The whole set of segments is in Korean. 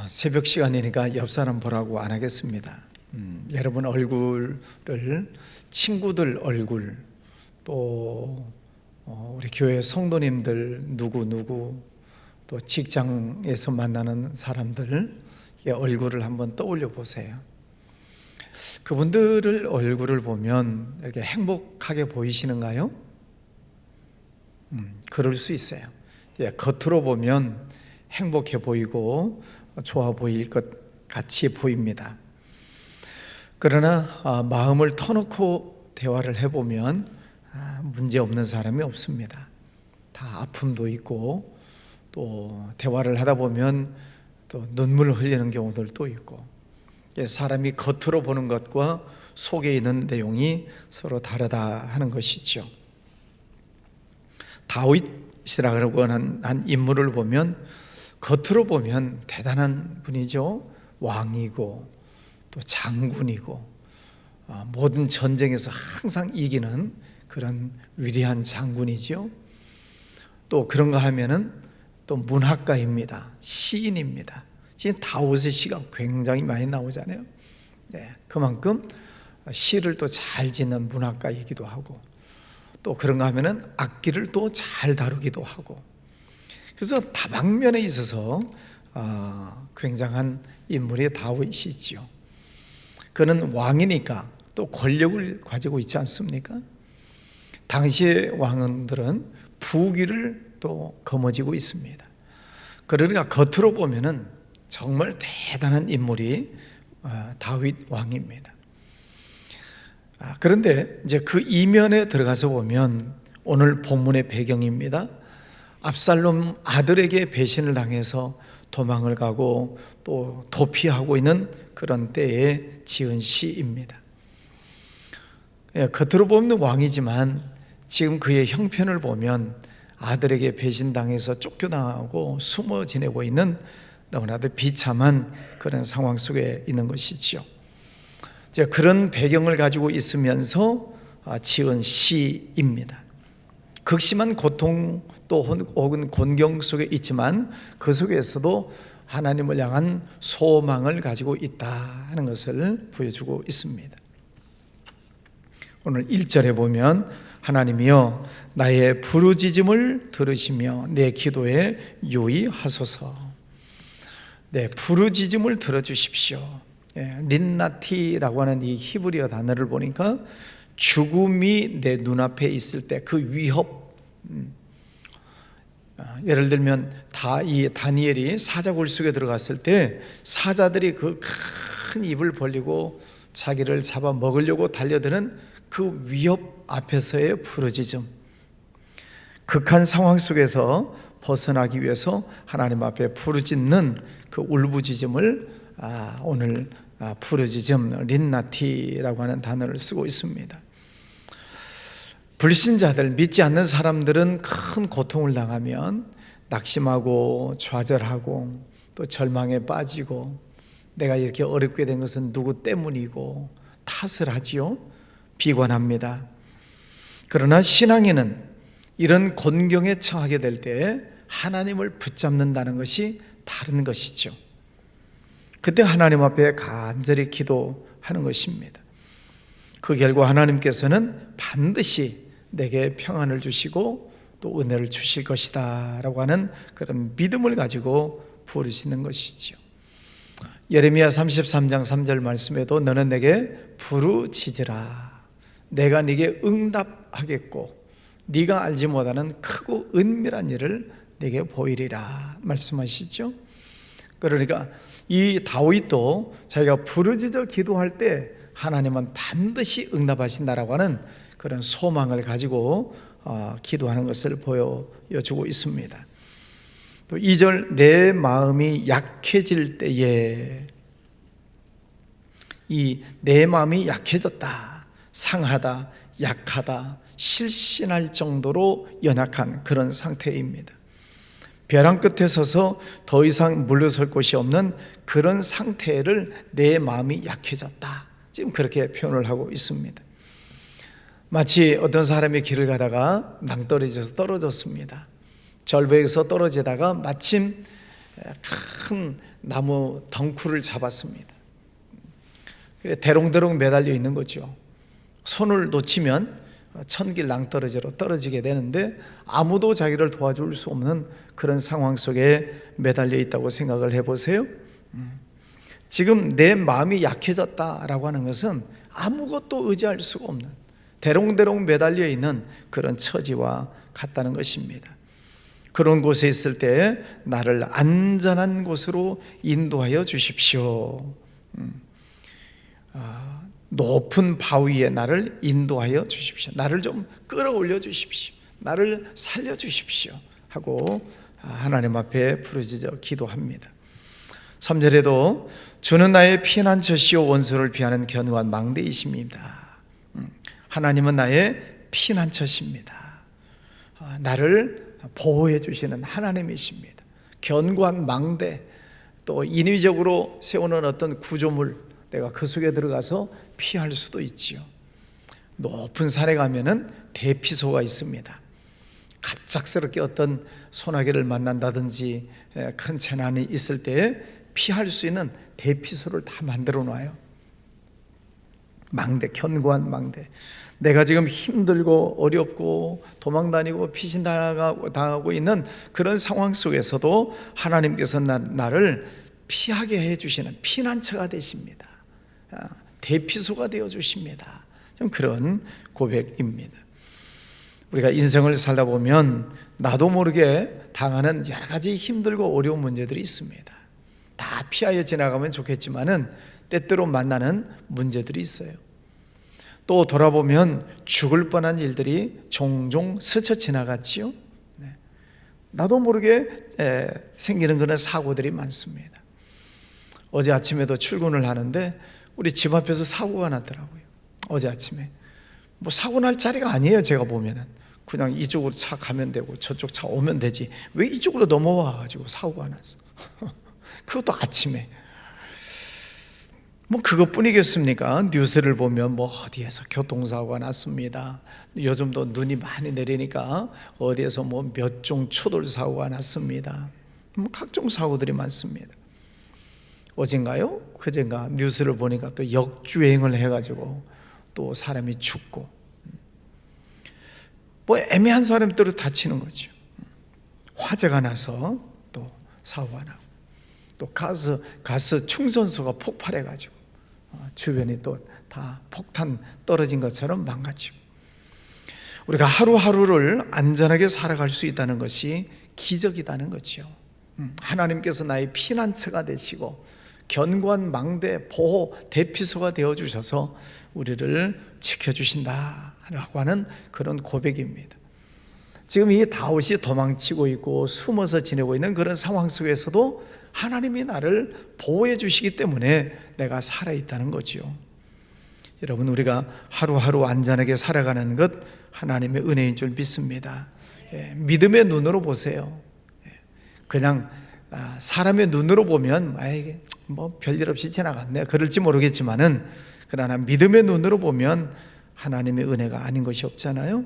새벽 시간이니까 옆 사람 보라고 안 하겠습니다. 여러분 얼굴을, 친구들 얼굴, 또 우리 교회 성도님들 누구, 또 직장에서 만나는 사람들 얼굴을 한번 떠올려 보세요. 그분들을 얼굴을 보면 이렇게 행복하게 보이시는가요? 그럴 수 있어요. 겉으로 보면 행복해 보이고 좋아 보일 것 같이 보입니다. 그러나 마음을 터놓고 대화를 해보면 문제 없는 사람이 없습니다. 다 아픔도 있고 또 대화를 하다 보면 또 눈물을 흘리는 경우들도 있고, 사람이 겉으로 보는 것과 속에 있는 내용이 서로 다르다 하는 것이죠. 다윗이라고 하는 한 인물을 보면 겉으로 보면 대단한 분이죠. 왕이고 또 장군이고 모든 전쟁에서 항상 이기는 그런 위대한 장군이죠. 또 그런가 하면은 또 문학가입니다. 시인입니다. 지금 다윗의 시가 굉장히 많이 나오잖아요. 그만큼 시를 또 잘 짓는 문학가이기도 하고, 또 그런가 하면은 악기를 또 잘 다루기도 하고, 그래서 다방면에 있어서 굉장한 인물이 다윗이지요. 그는 왕이니까 또 권력을 가지고 있지 않습니까? 당시의 왕들은 부귀를 또 거머쥐고 있습니다. 그러니까 겉으로 보면은 정말 대단한 인물이 다윗 왕입니다. 그런데 이제 그 이면에 들어가서 보면 오늘 본문의 배경입니다. 압살롬 아들에게 배신을 당해서 도망을 가고 또 도피하고 있는 그런 때에 지은 시입니다. 겉으로 보면 왕이지만 지금 그의 형편을 보면 아들에게 배신당해서 쫓겨나고 숨어 지내고 있는 너무나도 비참한 그런 상황 속에 있는 것이지요. 그런 배경을 가지고 있으면서 지은 시입니다. 극심한 고통 또 혹은 곤경 속에 있지만 그 속에서도 하나님을 향한 소망을 가지고 있다 하는 것을 보여주고 있습니다. 오늘 1절에 보면 하나님이여 나의 부르짖음을 들으시며 내 기도에 유의하소서. 부르짖음을 들어주십시오. 린나티라고 하는 이 히브리어 단어를 보니까 죽음이 내 눈앞에 있을 때 그 위협, 예를 들면 이 다니엘이 사자굴 속에 들어갔을 때 사자들이 그 큰 입을 벌리고 자기를 잡아 먹으려고 달려드는 그 위협 앞에서의 부르짖음, 극한 상황 속에서 벗어나기 위해서 하나님 앞에 부르짖는 그 울부짖음을 오늘 부르짖음 린나티라고 하는 단어를 쓰고 있습니다. 불신자들, 믿지 않는 사람들은 큰 고통을 당하면 낙심하고 좌절하고 또 절망에 빠지고 내가 이렇게 어렵게 된 것은 누구 때문이고 탓을 하지요. 비관합니다. 그러나 신앙인은 이런 곤경에 처하게 될 때 하나님을 붙잡는다는 것이 다른 것이죠. 그때 하나님 앞에 간절히 기도하는 것입니다. 그 결과 하나님께서는 반드시 내게 평안을 주시고 또 은혜를 주실 것이다 라고 하는 그런 믿음을 가지고 부르시는 것이죠. 예레미야 33장 3절 말씀에도 너는 내게 부르짖으라 내가 네게 응답하겠고 네가 알지 못하는 크고 은밀한 일을 네게 보이리라 말씀하시죠. 그러니까 이 다윗도 자기가 부르짖어 기도할 때 하나님은 반드시 응답하신다라고 하는 그런 소망을 가지고 기도하는 것을 보여주고 있습니다. 또 2절 내 마음이 약해질 때에, 이 내 마음이 약해졌다, 상하다, 약하다, 실신할 정도로 연약한 그런 상태입니다. 벼랑 끝에 서서 더 이상 물러설 곳이 없는 그런 상태를 내 마음이 약해졌다, 지금 그렇게 표현을 하고 있습니다. 마치 어떤 사람이 길을 가다가 낭떠러지에서 떨어졌습니다. 절벽에서 떨어지다가 마침 큰 나무 덩쿨을 잡았습니다. 대롱대롱 매달려 있는 거죠. 손을 놓치면 천길 낭떠러지로 떨어지게 되는데 아무도 자기를 도와줄 수 없는 그런 상황 속에 매달려 있다고 생각을 해보세요. 지금 내 마음이 약해졌다라고 하는 것은 아무것도 의지할 수가 없는 대롱대롱 매달려 있는 그런 처지와 같다는 것입니다. 그런 곳에 있을 때 나를 안전한 곳으로 인도하여 주십시오. 높은 바위에 나를 인도하여 주십시오. 나를 좀 끌어올려 주십시오. 나를 살려 주십시오 하고 하나님 앞에 부르짖어 기도합니다. 3절에도 주는 나의 피난처시요 원수를 피하는 견고한 망대이십니다. 하나님은 나의 피난처십니다. 나를 보호해 주시는 하나님이십니다. 견고한 망대, 또 인위적으로 세우는 어떤 구조물, 내가 그 속에 들어가서 피할 수도 있지요. 높은 산에 가면은 대피소가 있습니다. 갑작스럽게 어떤 소나기를 만난다든지 큰 재난이 있을 때에 피할 수 있는 대피소를 다 만들어 놔요. 망대, 견고한 망대. 내가 지금 힘들고 어렵고 도망다니고 피신당하고 있는 그런 상황 속에서도 하나님께서 나를 피하게 해주시는 피난처가 되십니다. 대피소가 되어주십니다. 좀 그런 고백입니다. 우리가 인생을 살다 보면 나도 모르게 당하는 여러 가지 힘들고 어려운 문제들이 있습니다. 다 피하여 지나가면 좋겠지만은 때때로 만나는 문제들이 있어요. 또 돌아보면 죽을 뻔한 일들이 종종 스쳐 지나갔지요. 나도 모르게 생기는 그런 사고들이 많습니다. 어제 아침에도 출근을 하는데 우리 집 앞에서 사고가 났더라고요. 어제 아침에 뭐 사고 날 자리가 아니에요. 제가 보면은 그냥 이쪽으로 차 가면 되고 저쪽 차 오면 되지 왜 이쪽으로 넘어와 가지고 사고가 났어. 그것도 아침에. 뭐 그것뿐이겠습니까? 뉴스를 보면 뭐 어디에서 교통사고가 났습니다. 요즘도 눈이 많이 내리니까 어디에서 뭐 몇 종 초돌 사고가 났습니다. 뭐 각종 사고들이 많습니다. 어젠가요? 그젠가 뉴스를 보니까 또 역주행을 해가지고 또 사람이 죽고 뭐 애매한 사람들을 다치는 거죠. 화재가 나서 또 사고가 나고 또 가스 충전소가 폭발해가지고 주변이 또 다 폭탄 떨어진 것처럼 망가지고 우리가 하루하루를 안전하게 살아갈 수 있다는 것이 기적이라는 거죠. 하나님께서 나의 피난처가 되시고 견고한 망대, 보호, 대피소가 되어주셔서 우리를 지켜주신다라고 하는 그런 고백입니다. 지금 이 다윗이 도망치고 있고 숨어서 지내고 있는 그런 상황 속에서도 하나님이 나를 보호해 주시기 때문에 내가 살아있다는 거지요. 여러분, 우리가 하루하루 안전하게 살아가는 것 하나님의 은혜인 줄 믿습니다. 믿음의 눈으로 보세요. 그냥 사람의 눈으로 보면 뭐 별일 없이 지나갔네 그럴지 모르겠지만은 그러나 믿음의 눈으로 보면 하나님의 은혜가 아닌 것이 없잖아요.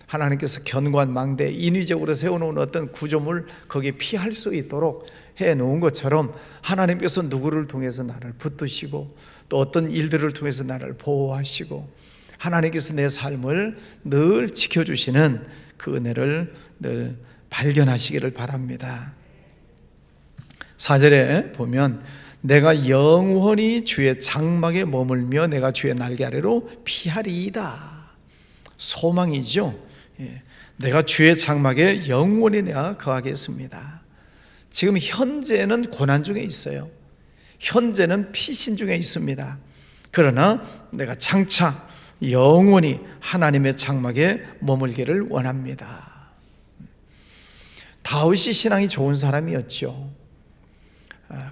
하나님께서 견고한 망대, 인위적으로 세워놓은 어떤 구조물 거기에 피할 수 있도록 해놓은 것처럼 하나님께서 누구를 통해서 나를 붙드시고 또 어떤 일들을 통해서 나를 보호하시고 하나님께서 내 삶을 늘 지켜주시는 그 은혜를 늘 발견하시기를 바랍니다. 4절에 보면 내가 영원히 주의 장막에 머물며 내가 주의 날개 아래로 피하리이다. 소망이죠. 내가 주의 장막에 영원히 내가 거하겠습니다. 지금 현재는 고난 중에 있어요. 현재는 피신 중에 있습니다. 그러나 내가 장차 영원히 하나님의 장막에 머물기를 원합니다. 다윗이 신앙이 좋은 사람이었죠.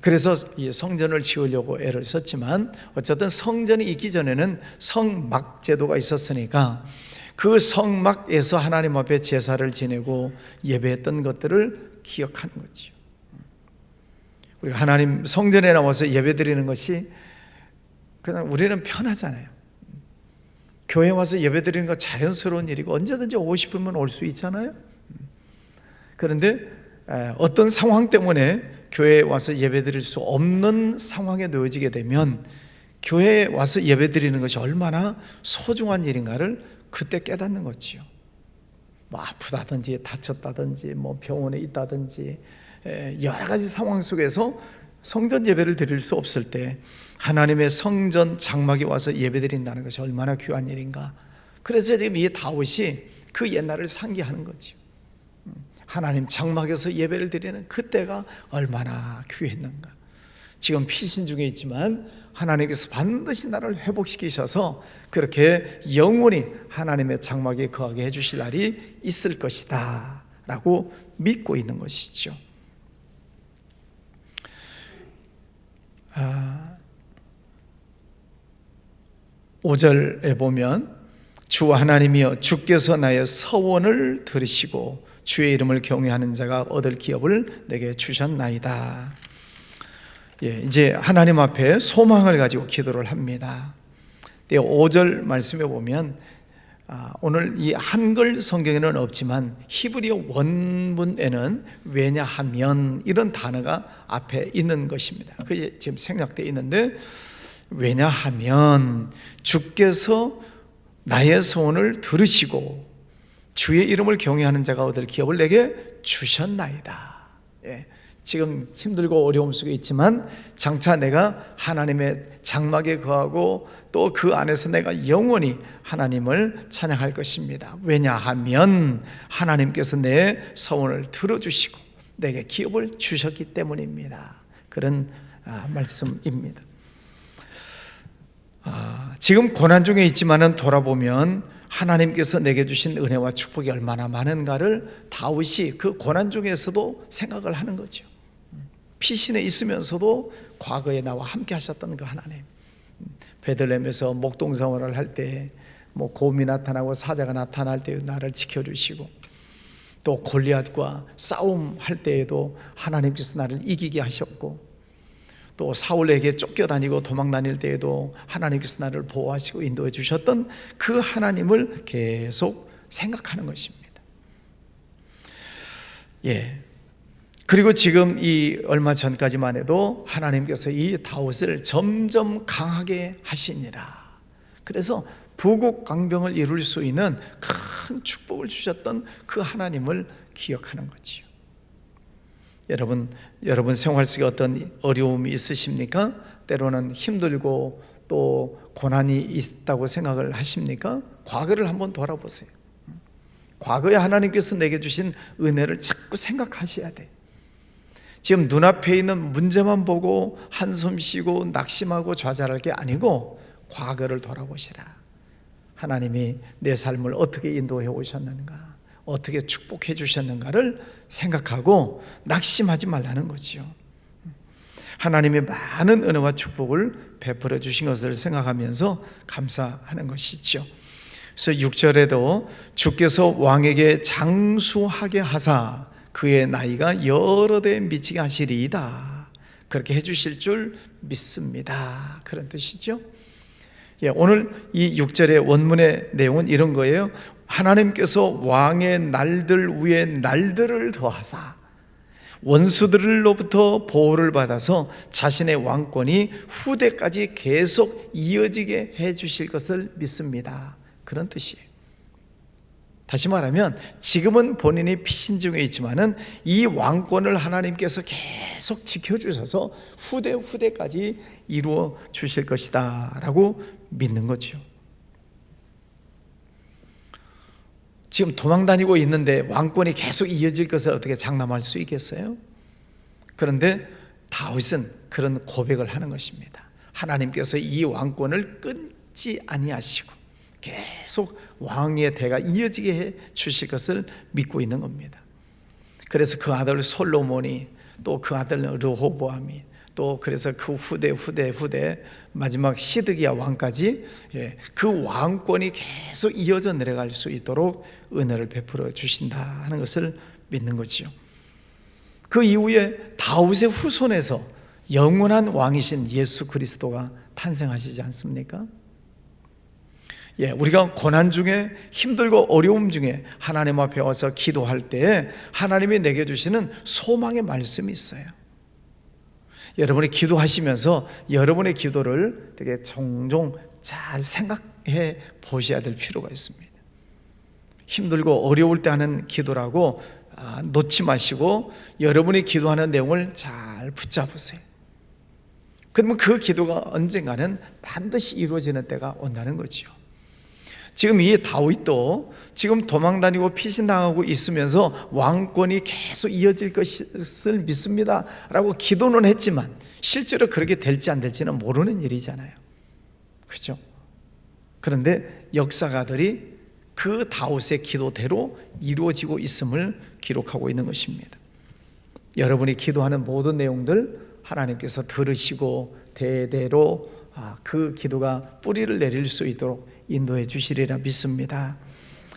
그래서 이 성전을 지으려고 애를 썼지만 어쨌든 성전이 있기 전에는 성막 제도가 있었으니까 그 성막에서 하나님 앞에 제사를 지내고 예배했던 것들을 기억하는 거죠. 우리가 하나님 성전에 나와서 예배드리는 것이 그냥 우리는 편하잖아요. 교회 와서 예배드리는 거 자연스러운 일이고 언제든지 오고 싶으면 올 수 있잖아요. 그런데 어떤 상황 때문에 교회에 와서 예배드릴 수 없는 상황에 놓여지게 되면 교회에 와서 예배드리는 것이 얼마나 소중한 일인가를 그때 깨닫는 거지요. 뭐 아프다든지 다쳤다든지 뭐 병원에 있다든지 여러 가지 상황 속에서 성전 예배를 드릴 수 없을 때 하나님의 성전 장막에 와서 예배드린다는 것이 얼마나 귀한 일인가. 그래서 지금 이 다윗이 그 옛날을 상기하는 거죠. 하나님 장막에서 예배를 드리는 그때가 얼마나 귀했는가. 지금 피신 중에 있지만 하나님께서 반드시 나를 회복시키셔서 그렇게 영원히 하나님의 장막에 거하게 해주실 날이 있을 것이다 라고 믿고 있는 것이죠. 5절에 보면 주 하나님이여 주께서 나의 서원을 들으시고 주의 이름을 경외하는 자가 얻을 기업을 내게 주셨나이다. 이제 하나님 앞에 소망을 가지고 기도를 합니다. 5절 말씀에 보면 오늘 이 한글 성경에는 없지만 히브리어 원문에는 왜냐하면 이런 단어가 앞에 있는 것입니다. 그게 지금 생략되어 있는데 왜냐하면 주께서 나의 소원을 들으시고 주의 이름을 경외하는 자가 얻을 기업을 내게 주셨나이다. 지금 힘들고 어려움 속에 있지만 장차 내가 하나님의 장막에 거하고 또 그 안에서 내가 영원히 하나님을 찬양할 것입니다. 왜냐하면 하나님께서 내 소원을 들어주시고 내게 기업을 주셨기 때문입니다. 그런 말씀입니다. 지금 고난 중에 있지만은 돌아보면 하나님께서 내게 주신 은혜와 축복이 얼마나 많은가를 다윗이 그 고난 중에서도 생각을 하는 거죠. 피신에 있으면서도 과거에 나와 함께 하셨던 그 하나님, 베들레헴에서 목동생활을 할 때 뭐 곰이 나타나고 사자가 나타날 때 나를 지켜주시고 또 골리앗과 싸움할 때에도 하나님께서 나를 이기게 하셨고 또 사울에게 쫓겨다니고 도망다닐 때에도 하나님께서 나를 보호하시고 인도해 주셨던 그 하나님을 계속 생각하는 것입니다. 그리고 지금 이 얼마 전까지만 해도 하나님께서 이 다윗을 점점 강하게 하시니라. 그래서 부국 강병을 이룰 수 있는 큰 축복을 주셨던 그 하나님을 기억하는 거지요. 여러분 생활 속에 어떤 어려움이 있으십니까? 때로는 힘들고 또 고난이 있다고 생각을 하십니까? 과거를 한번 돌아보세요. 과거에 하나님께서 내게 주신 은혜를 자꾸 생각하셔야 돼. 지금 눈앞에 있는 문제만 보고 한숨 쉬고 낙심하고 좌절할 게 아니고 과거를 돌아보시라. 하나님이 내 삶을 어떻게 인도해 오셨는가, 어떻게 축복해 주셨는가를 생각하고 낙심하지 말라는 거죠. 하나님의 많은 은혜와 축복을 베풀어 주신 것을 생각하면서 감사하는 것이죠. 그래서 6절에도 주께서 왕에게 장수하게 하사 그의 나이가 여러 대 미치게 하시리이다. 그렇게 해주실 줄 믿습니다. 그런 뜻이죠. 오늘 이 6절의 원문의 내용은 이런 거예요. 하나님께서 왕의 날들 위에 날들을 더하사 원수들로부터 보호를 받아서 자신의 왕권이 후대까지 계속 이어지게 해주실 것을 믿습니다. 그런 뜻이에요. 다시 말하면 지금은 본인이 피신 중에 있지만은 이 왕권을 하나님께서 계속 지켜주셔서 후대까지 이루어 주실 것이다 라고 믿는 거죠. 지금 도망다니고 있는데 왕권이 계속 이어질 것을 어떻게 장담할 수 있겠어요? 그런데 다윗은 그런 고백을 하는 것입니다. 하나님께서 이 왕권을 끊지 아니하시고 계속 왕의 대가 이어지게 해 주실 것을 믿고 있는 겁니다. 그래서 그 아들 솔로몬이 또 그 아들 르호보암이 또 그래서 그 후대 마지막 시드기야 왕까지 그 왕권이 계속 이어져 내려갈 수 있도록 은혜를 베풀어 주신다 하는 것을 믿는 거죠. 그 이후에 다윗의 후손에서 영원한 왕이신 예수 그리스도가 탄생하시지 않습니까? 우리가 고난 중에, 힘들고 어려움 중에 하나님 앞에 와서 기도할 때 하나님이 내게 주시는 소망의 말씀이 있어요. 여러분이 기도하시면서 여러분의 기도를 되게 종종 잘 생각해 보셔야 될 필요가 있습니다. 힘들고 어려울 때 하는 기도라고 놓지 마시고 여러분이 기도하는 내용을 잘 붙잡으세요. 그러면 그 기도가 언젠가는 반드시 이루어지는 때가 온다는 거죠. 지금 이 다윗도 지금 도망다니고 피신당하고 있으면서 왕권이 계속 이어질 것을 믿습니다 라고 기도는 했지만 실제로 그렇게 될지 안 될지는 모르는 일이잖아요. 그렇죠? 그런데 역사가들이 그 다윗의 기도대로 이루어지고 있음을 기록하고 있는 것입니다. 여러분이 기도하는 모든 내용들 하나님께서 들으시고 대대로 그 기도가 뿌리를 내릴 수 있도록 인도해 주시리라 믿습니다.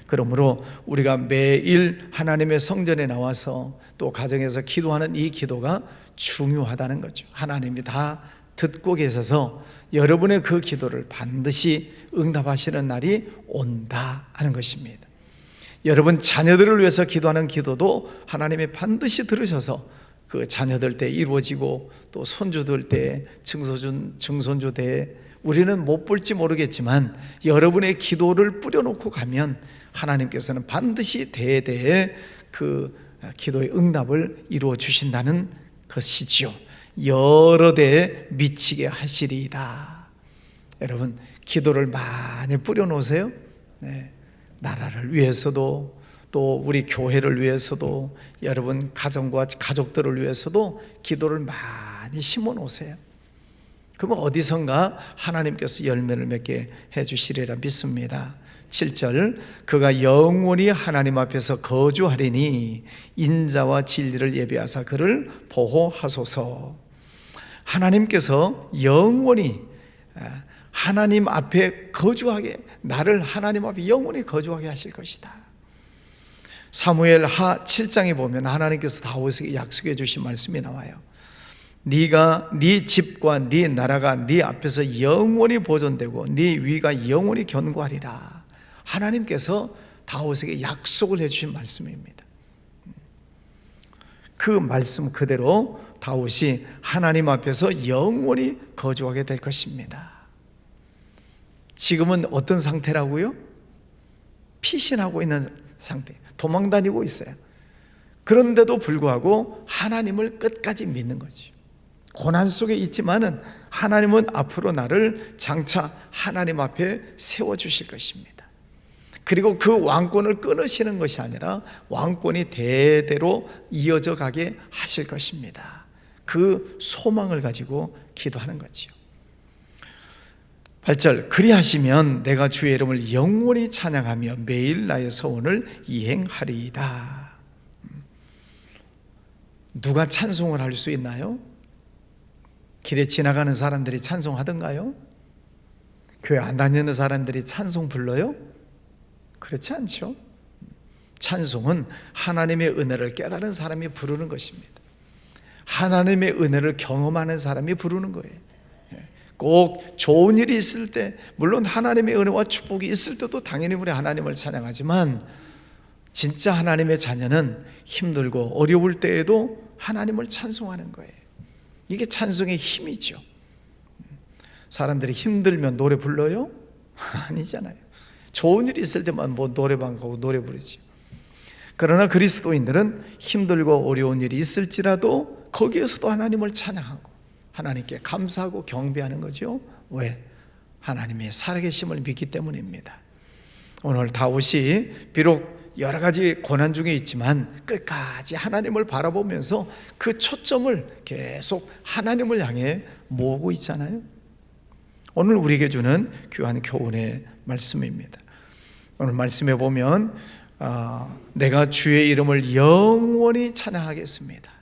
그러므로 우리가 매일 하나님의 성전에 나와서 또 가정에서 기도하는 이 기도가 중요하다는 거죠. 하나님이 다 듣고 계셔서 여러분의 그 기도를 반드시 응답하시는 날이 온다 하는 것입니다. 여러분 자녀들을 위해서 기도하는 기도도 하나님이 반드시 들으셔서 그 자녀들 때 이루어지고 또 손주들 때, 증손주 때 우리는 못 볼지 모르겠지만 여러분의 기도를 뿌려놓고 가면 하나님께서는 반드시 대대에 그 기도의 응답을 이루어 주신다는 것이지요. 여러 대에 미치게 하시리이다. 여러분 기도를 많이 뿌려놓으세요. 나라를 위해서도 또 우리 교회를 위해서도 여러분 가정과 가족들을 위해서도 기도를 많이 심어 놓으세요. 그러면 어디선가 하나님께서 열매를 맺게 해주시리라 믿습니다. 7절 그가 영원히 하나님 앞에서 거주하리니 인자와 진리를 예비하사 그를 보호하소서. 하나님께서 영원히 하나님 앞에 거주하게, 나를 하나님 앞에 영원히 거주하게 하실 것이다. 사무엘 하 7장에 보면 하나님께서 다윗에게 약속해 주신 말씀이 나와요. 네가 네 집과 네 나라가 네 앞에서 영원히 보존되고 네 위가 영원히 견고하리라. 하나님께서 다윗에게 약속을 해 주신 말씀입니다. 그 말씀 그대로 다윗이 하나님 앞에서 영원히 거주하게 될 것입니다. 지금은 어떤 상태라고요? 피신하고 있는 상태, 도망다니고 있어요. 그런데도 불구하고 하나님을 끝까지 믿는 거죠. 고난 속에 있지만은 하나님은 앞으로 나를 장차 하나님 앞에 세워주실 것입니다. 그리고 그 왕권을 끊으시는 것이 아니라 왕권이 대대로 이어져 가게 하실 것입니다. 그 소망을 가지고 기도하는 거지요. 8절 그리하시면 내가 주의 이름을 영원히 찬양하며 매일 나의 소원을 이행하리이다. 누가 찬송을 할 수 있나요? 길에 지나가는 사람들이 찬송하던가요? 교회 안 다니는 사람들이 찬송 불러요? 그렇지 않죠. 찬송은 하나님의 은혜를 깨달은 사람이 부르는 것입니다. 하나님의 은혜를 경험하는 사람이 부르는 거예요. 꼭 좋은 일이 있을 때, 물론 하나님의 은혜와 축복이 있을 때도 당연히 우리 하나님을 찬양하지만 진짜 하나님의 자녀는 힘들고 어려울 때에도 하나님을 찬송하는 거예요. 이게 찬송의 힘이죠. 사람들이 힘들면 노래 불러요? 아니잖아요. 좋은 일이 있을 때만 뭐 노래방 가고 노래 부르지. 그러나 그리스도인들은 힘들고 어려운 일이 있을지라도 거기에서도 하나님을 찬양하고 하나님께 감사하고 경배하는 거죠. 왜? 하나님의 살아계심을 믿기 때문입니다. 오늘 다윗이 비록 여러 가지 고난 중에 있지만 끝까지 하나님을 바라보면서 그 초점을 계속 하나님을 향해 모으고 있잖아요. 오늘 우리에게 주는 귀한 교훈의 말씀입니다. 오늘 말씀에 보면 내가 주의 이름을 영원히 찬양하겠습니다.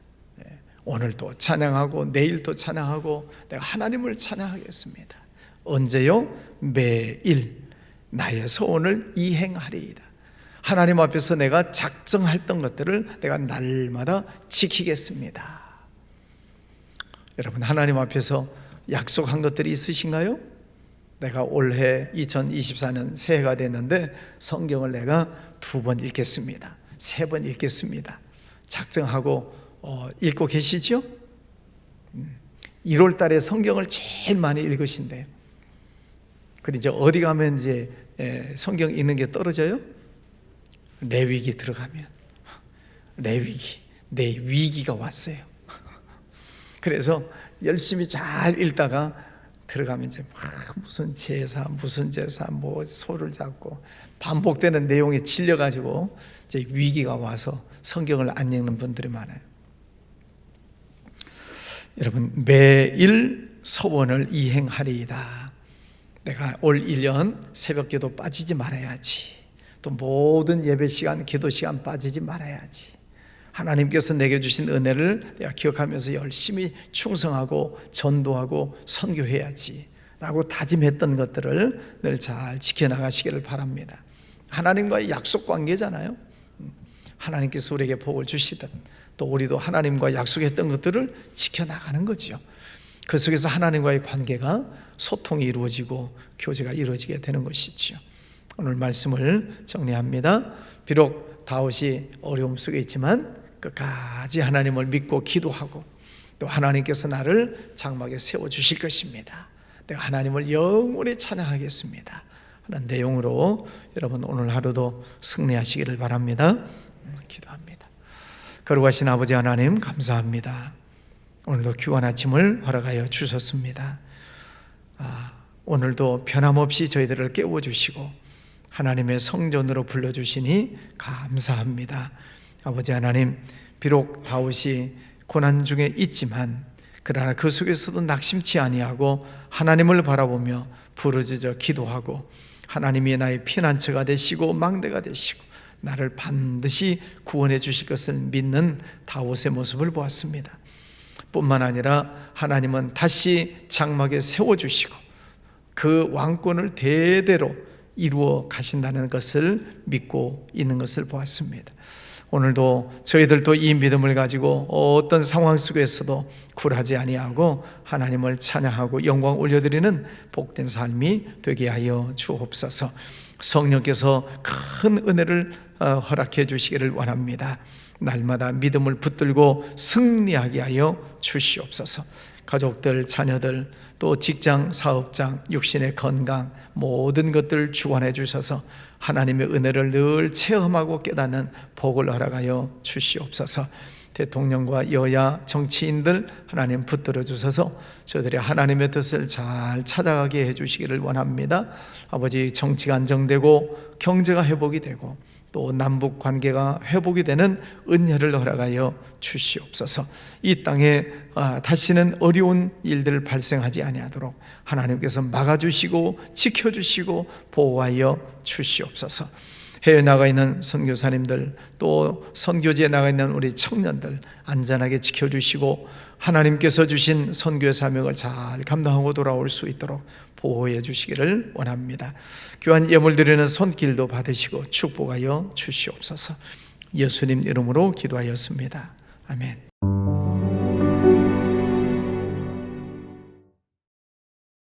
오늘도 찬양하고 내일도 찬양하고 내가 하나님을 찬양하겠습니다. 언제요? 매일 나의 소원을 이행하리이다. 하나님 앞에서 내가 작정했던 것들을 내가 날마다 지키겠습니다. 여러분 하나님 앞에서 약속한 것들이 있으신가요? 내가 올해 2024년 새해가 됐는데 성경을 내가 2번 읽겠습니다. 3번 읽겠습니다. 작정하고 읽고 계시죠? 1월 달에 성경을 제일 많이 읽으신대요. 그리고 이제 어디 가면 이제 성경 읽는 게 떨어져요? 레위기 들어가면. 레위기, 내 위기가 왔어요. 그래서 열심히 잘 읽다가 들어가면 이제 무슨 제사 뭐 소를 잡고 반복되는 내용에 질려가지고 이제 위기가 와서 성경을 안 읽는 분들이 많아요. 여러분, 매일 서원을 이행하리이다. 내가 올 1년 새벽기도 빠지지 말아야지. 또 모든 예배 시간, 기도 시간 빠지지 말아야지. 하나님께서 내게 주신 은혜를 내가 기억하면서 열심히 충성하고 전도하고 선교해야지 라고 다짐했던 것들을 늘 잘 지켜나가시기를 바랍니다. 하나님과의 약속 관계잖아요. 하나님께서 우리에게 복을 주시듯 또 우리도 하나님과 약속했던 것들을 지켜나가는 거죠. 그 속에서 하나님과의 관계가 소통이 이루어지고 교제가 이루어지게 되는 것이지요. 오늘 말씀을 정리합니다. 비록 다윗이 어려움 속에 있지만 끝까지 하나님을 믿고 기도하고 또 하나님께서 나를 장막에 세워주실 것입니다. 내가 하나님을 영원히 찬양하겠습니다 하는 내용으로 여러분 오늘 하루도 승리하시기를 바랍니다. 기도합니다. 거룩하신 아버지 하나님 감사합니다. 오늘도 귀한 아침을 허락하여 주셨습니다. 오늘도 변함없이 저희들을 깨워주시고 하나님의 성전으로 불러주시니 감사합니다. 아버지 하나님, 비록 다윗이 고난 중에 있지만 그러나 그 속에서도 낙심치 아니하고 하나님을 바라보며 부르짖어 기도하고 하나님이 나의 피난처가 되시고 망대가 되시고 나를 반드시 구원해 주실 것을 믿는 다윗의 모습을 보았습니다. 뿐만 아니라 하나님은 다시 장막에 세워주시고 그 왕권을 대대로 이루어 가신다는 것을 믿고 있는 것을 보았습니다. 오늘도 저희들도 이 믿음을 가지고 어떤 상황 속에서도 굴하지 아니하고 하나님을 찬양하고 영광 올려드리는 복된 삶이 되게 하여 주옵소서. 성령께서 큰 은혜를 허락해 주시기를 원합니다. 날마다 믿음을 붙들고 승리하게 하여 주시옵소서. 가족들, 자녀들, 또 직장, 사업장, 육신의 건강 모든 것들 주관해 주셔서 하나님의 은혜를 늘 체험하고 깨닫는 복을 허락하여 주시옵소서. 대통령과 여야, 정치인들 하나님 붙들어 주셔서 저들이 하나님의 뜻을 잘 찾아가게 해주시기를 원합니다. 아버지, 정치가 안정되고 경제가 회복이 되고 또 남북 관계가 회복이 되는 은혜를 허락하여 주시옵소서. 이 땅에 다시는 어려운 일들 발생하지 아니하도록 하나님께서 막아주시고 지켜주시고 보호하여 주시옵소서. 해외 나가 있는 선교사님들 또 선교지에 나가 있는 우리 청년들 안전하게 지켜주시고 하나님께서 주신 선교의 사명을 잘 감당하고 돌아올 수 있도록 보호해 주시기를 원합니다. 귀한 예물 드리는 손길도 받으시고 축복하여 주시옵소서. 예수님 이름으로 기도하였습니다. 아멘.